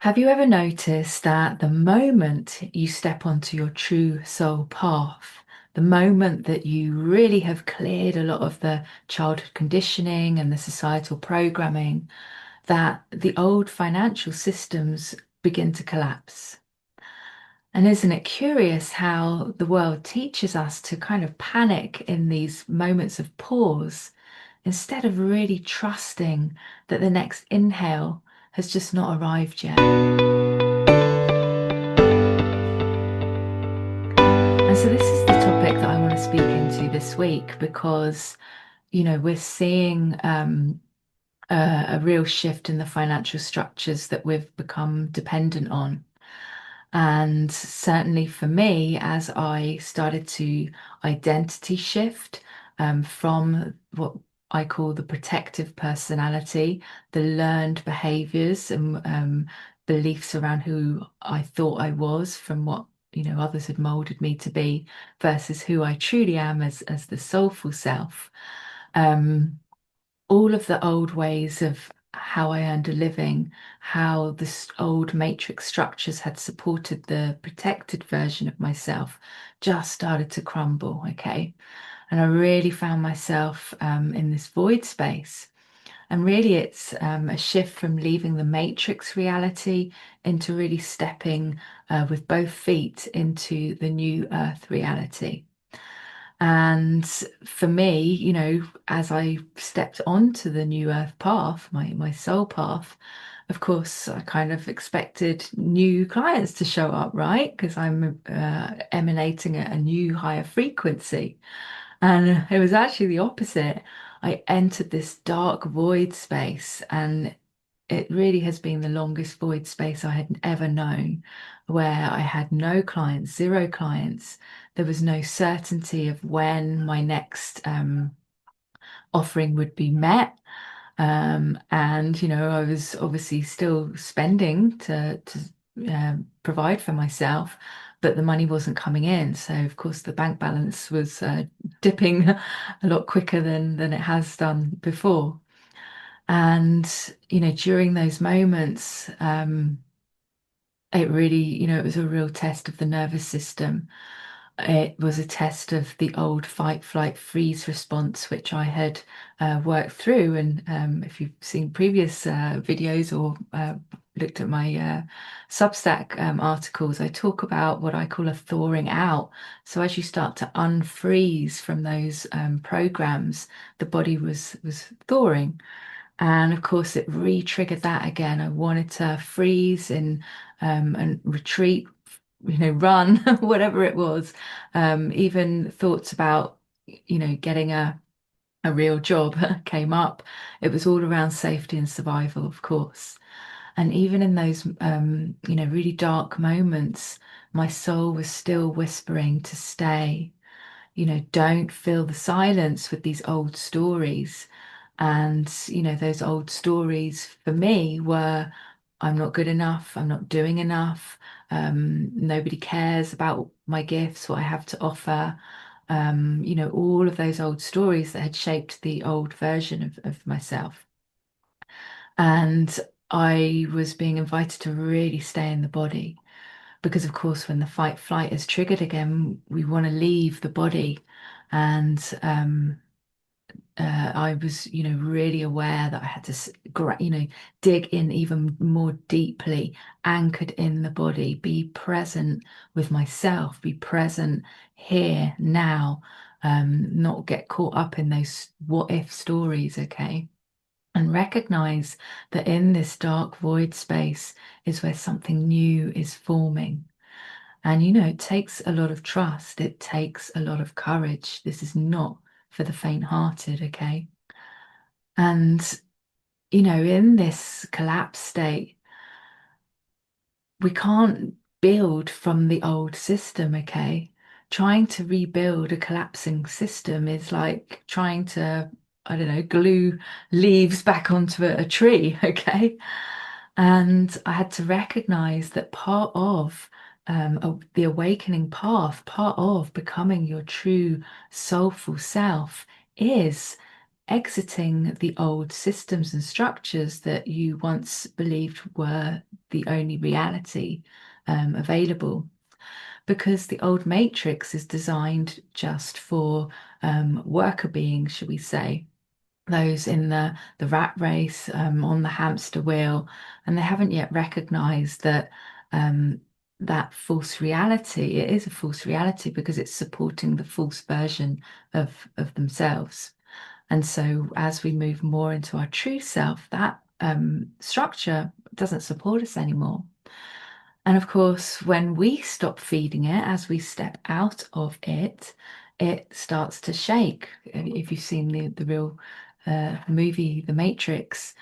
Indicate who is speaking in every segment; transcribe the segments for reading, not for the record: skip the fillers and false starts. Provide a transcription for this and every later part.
Speaker 1: Have you ever noticed that the moment you step onto your true soul path, the moment that you really have cleared a lot of the childhood conditioning and the societal programming, that the old financial systems begin to collapse? And isn't it curious how the world teaches us to kind of panic in these moments of pause instead of really trusting that the next inhale has just not arrived yet? And so this is the topic that I want to speak into this week because, we're seeing a real shift in the financial structures that we've become dependent on. And certainly for me, as I started to identity shift from what I call the protective personality, the learned behaviors and beliefs around who I thought I was from what others had molded me to be versus who I truly am as the soulful self. Um, all of the old ways of how I earned a living, how this old matrix structures had supported the protected version of myself, just started to crumble. Okay. And I really found myself in this void space. And really, it's a shift from leaving the matrix reality into really stepping with both feet into the new earth reality. And for me, as I stepped onto the new earth path, my soul path, of course, I kind of expected new clients to show up, right? Because I'm emanating at a new higher frequency. And it was actually the opposite. I entered this dark void space, and it really has been the longest void space I had ever known, where I had no clients, zero clients. There was no certainty of when my next offering would be met. And I was obviously still spending to provide for myself, but the money wasn't coming in. So of course the bank balance was dipping a lot quicker than it has done before. And during those moments, it really, it was a real test of the nervous system. It was a test of the old fight, flight, freeze response, which I had worked through. And if you've seen previous videos or looked at my Substack articles, I talk about what I call a thawing out. So as you start to unfreeze from those programs, the body was thawing. And of course, it re-triggered that again. I wanted to freeze and retreat, run, whatever it was. Even thoughts about, getting a real job came up. It was all around safety and survival, of course. And even in those, really dark moments, my soul was still whispering to stay. Don't fill the silence with these old stories. And, those old stories for me were I'm not good enough, I'm not doing enough, nobody cares about my gifts, what I have to offer. All of those old stories that had shaped the old version of myself. And I was being invited to really stay in the body because, of course, when the fight flight is triggered again, we want to leave the body. And I was, really aware that I had to, dig in even more deeply, anchored in the body, be present with myself, be present here now, not get caught up in those what if stories, okay? And recognize that in this dark void space is where something new is forming. And it takes a lot of trust, it takes a lot of courage. This is not for the faint-hearted, okay? And, in this collapse state, we can't build from the old system, okay? Trying to rebuild a collapsing system is like trying to, I don't know, glue leaves back onto a tree, okay? And I had to recognize that part of the awakening path, part of becoming your true soulful self is exiting the old systems and structures that you once believed were the only reality available. Because the old matrix is designed just for worker beings, shall we say, those in the rat race, on the hamster wheel, and they haven't yet recognized that that false reality, it is a false reality because it's supporting the false version of themselves. And so as we move more into our true self, that structure doesn't support us anymore. And of course, when we stop feeding it, as we step out of it, it starts to shake. If you've seen the real movie, The Matrix,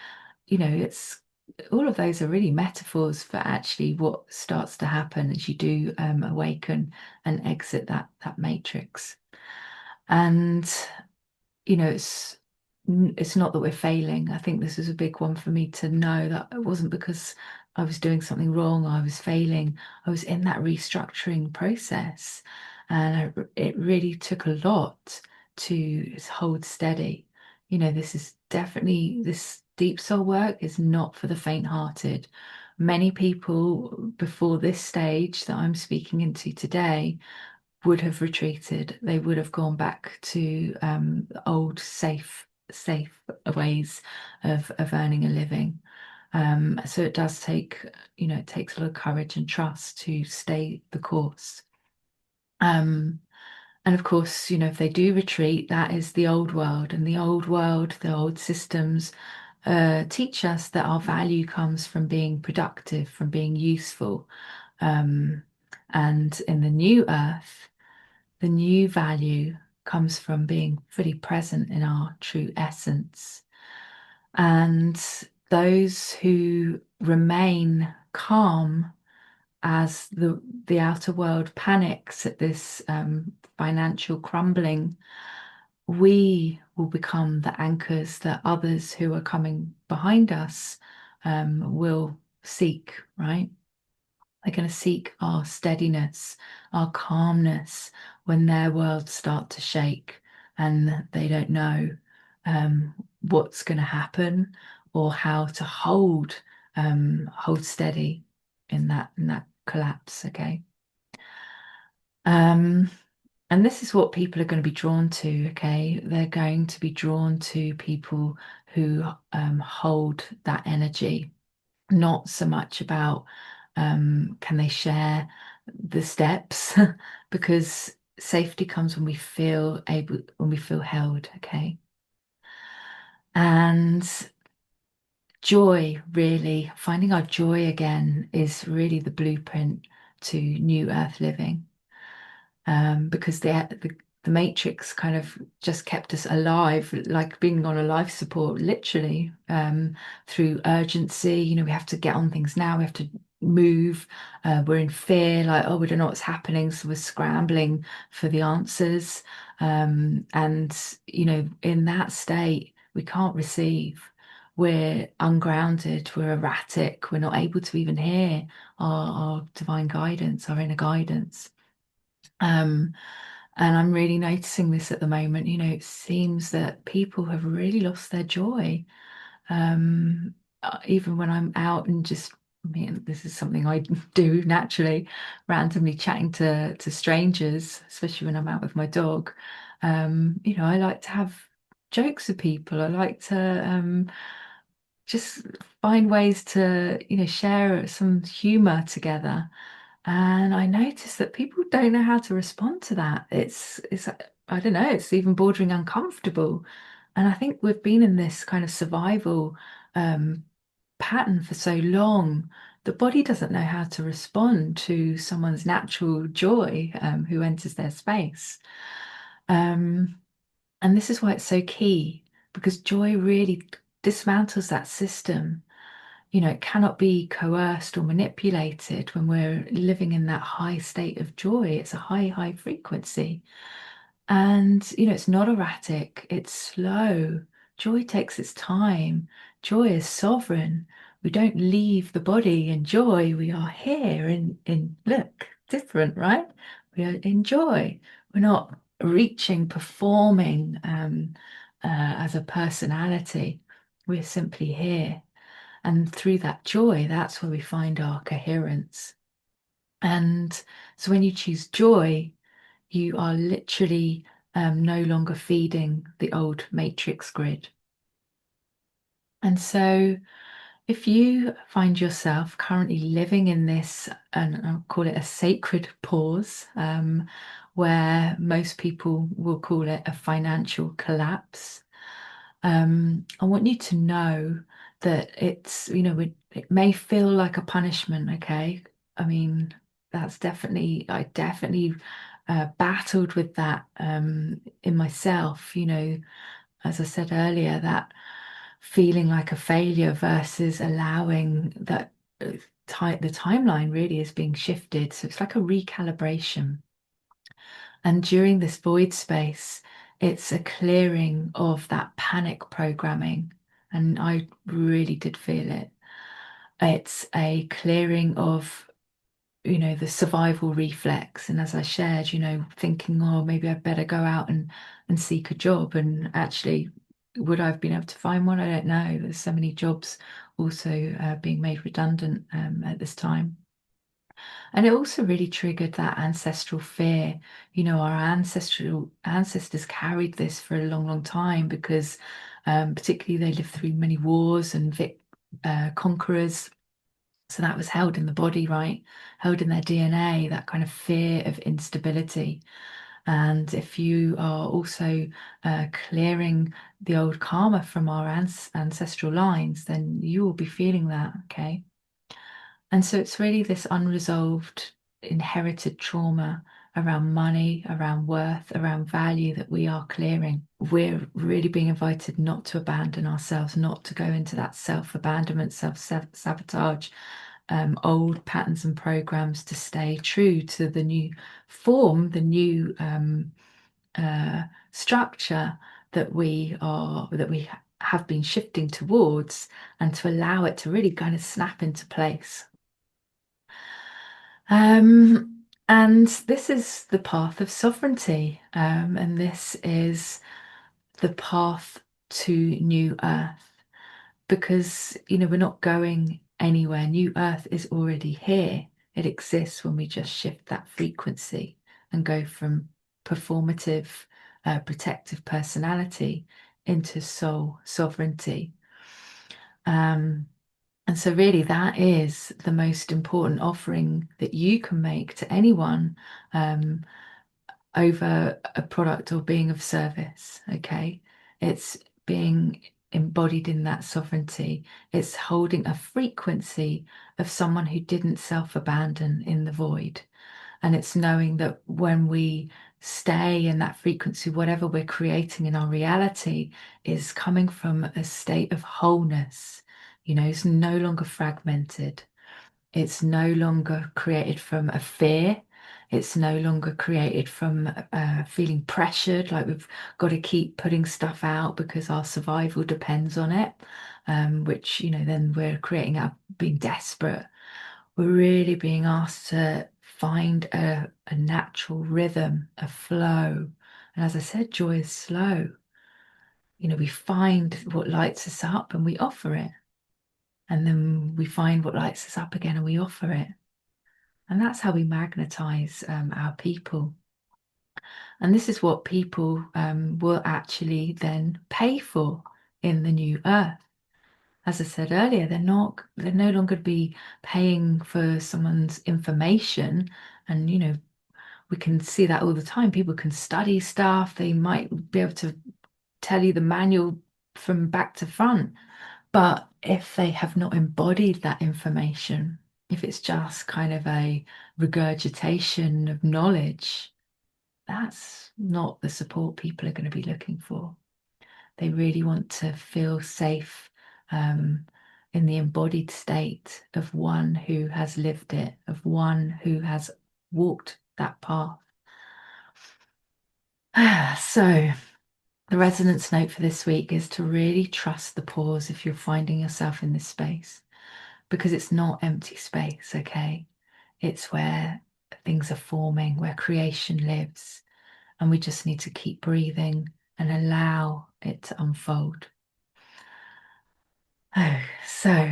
Speaker 1: it's all of those are really metaphors for actually what starts to happen as you do awaken and exit that matrix. And it's not that we're failing. I think this is a big one for me to know that it wasn't because I was doing something wrong, I was failing. I was in that restructuring process, and it really took a lot to hold steady. This is definitely this deep soul work is not for the faint-hearted. Many people before this stage that I'm speaking into today would have retreated. They would have gone back to old safe ways of earning a living. So it does take, it takes a lot of courage and trust to stay the course. Um, and of course, if they do retreat, that is the old world, and the old world, the old systems teach us that our value comes from being productive, from being useful. Um, and in the new earth, the new value comes from being fully present in our true essence. And those who remain calm as the outer world panics at this financial crumbling, we will become the anchors that others who are coming behind us will seek, right? They're going to seek our steadiness, our calmness when their worlds start to shake and they don't know what's going to happen or how to hold steady in that collapse. Okay. Um, and this is what people are going to be drawn to. Okay, they're going to be drawn to people who hold that energy, not so much about can they share the steps because safety comes when we feel able, when we feel held, okay? And joy, really, finding our joy again is really the blueprint to new earth living. Because the Matrix kind of just kept us alive, like being on a life support, literally, through urgency. We have to get on things now. We have to move. We're in fear, like, oh, we don't know what's happening, so we're scrambling for the answers. And in that state, we can't receive. We're ungrounded. We're erratic. We're not able to even hear our divine guidance, our inner guidance. Um, and I'm really noticing this at the moment. It seems that people have really lost their joy. Even when I'm out and just, I mean, this is something I do naturally, randomly chatting to strangers, especially when I'm out with my dog. I like to have jokes with people. I like to just find ways to, share some humor together. And I noticed that people don't know how to respond to that. It's I don't know, it's even bordering uncomfortable. And I think we've been in this kind of survival um, pattern for so long. The body doesn't know how to respond to someone's natural joy who enters their space. Um, and this is why it's so key, because joy really dismantles that system. It cannot be coerced or manipulated when we're living in that high state of joy. It's a high frequency. And, it's not erratic, it's slow. Joy takes its time. Joy is sovereign. We don't leave the body in joy. We are here in look, different, right? We are in joy. We're not reaching, performing. as a personality. We're simply here. And through that joy, that's where we find our coherence. And so when you choose joy, you are literally no longer feeding the old matrix grid. And so if you find yourself currently living in this, and I'll call it a sacred pause, where most people will call it a financial collapse, I want you to know that it's, it may feel like a punishment, okay? I mean, I definitely battled with that in myself, as I said earlier, that feeling like a failure versus allowing that the timeline really is being shifted. So it's like a recalibration. And during this void space, it's a clearing of that panic programming. And I really did feel it. It's a clearing of, the survival reflex. And as I shared, thinking, oh, maybe I'd better go out and seek a job. And actually, would I have been able to find one? I don't know. There's so many jobs also being made redundant at this time. And it also really triggered that ancestral fear. Our ancestral ancestors carried this for a long, long time because particularly they lived through many wars and conquerors. So that was held in the body, right? Held in their DNA, that kind of fear of instability. And if you are also clearing the old karma from our ancestral lines, then you will be feeling that, okay? And so it's really this unresolved, inherited trauma around money, around worth, around value that we are clearing. We're really being invited not to abandon ourselves, not to go into that self-abandonment, self-sabotage, old patterns and programs, to stay true to the new form, the new structure that we have been shifting towards, and to allow it to really kind of snap into place. And this is the path of sovereignty, and this is the path to new earth, because we're not going anywhere. New earth is already here. It exists when we just shift that frequency and go from performative, protective personality into soul sovereignty. Um, and so, really, that is the most important offering that you can make to anyone um, over a product or being of service. Okay. It's being embodied in that sovereignty. It's holding a frequency of someone who didn't self-abandon in the void. And it's knowing that when we stay in that frequency, whatever we're creating in our reality is coming from a state of wholeness. It's no longer fragmented. It's no longer created from a fear. It's no longer created from feeling pressured, like we've got to keep putting stuff out because our survival depends on it, which, then we're creating out being desperate. We're really being asked to find a natural rhythm, a flow. And as I said, joy is slow. We find what lights us up and we offer it. And then we find what lights us up again and we offer it. And that's how we magnetize our people. And this is what people will actually then pay for in the new earth. As I said earlier, they're no longer be paying for someone's information. And, we can see that all the time. People can study stuff. They might be able to tell you the manual from back to front. But if they have not embodied that information, if it's just kind of a regurgitation of knowledge, that's not the support people are going to be looking for. They really want to feel safe in the embodied state of one who has lived it, of one who has walked that path. So, the resonance note for this week is to really trust the pause if you're finding yourself in this space, because it's not empty space, okay? It's where things are forming, where creation lives. And we just need to keep breathing and allow it to unfold. Oh, so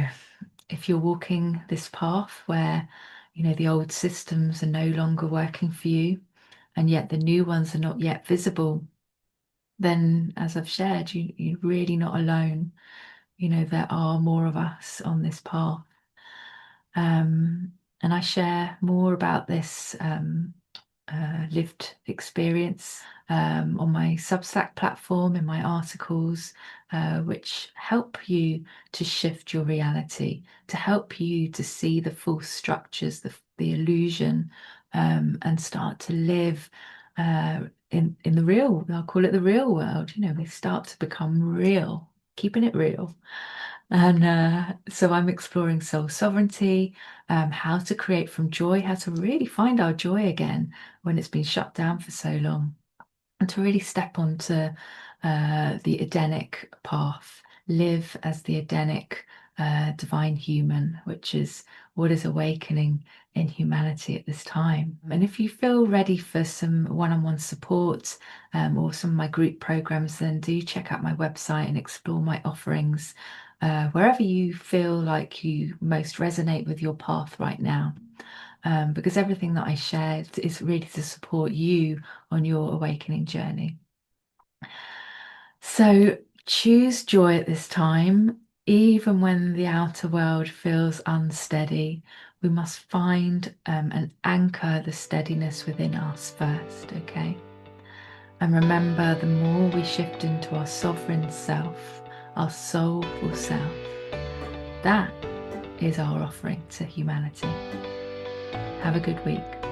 Speaker 1: if you're walking this path where, the old systems are no longer working for you, and yet the new ones are not yet visible, then as I've shared, you're really not alone. There are more of us on this path. And I share more about this lived experience on my Substack platform in my articles, which help you to shift your reality, to help you to see the false structures, the illusion, and start to live in the real. I'll call it the real world. We start to become real, keeping it real. And so I'm exploring soul sovereignty, how to create from joy, how to really find our joy again when it's been shut down for so long, and to really step onto the Edenic path, live as the Edenic divine human, which is what is awakening in humanity at this time. And if you feel ready for some one-on-one support or some of my group programs, then do check out my website and explore my offerings wherever you feel like you most resonate with your path right now. Because everything that I shared is really to support you on your awakening journey. So choose joy at this time, even when the outer world feels unsteady. We must find and anchor the steadiness within us first, okay? And remember, the more we shift into our sovereign self, our soulful self, that is our offering to humanity. Have a good week.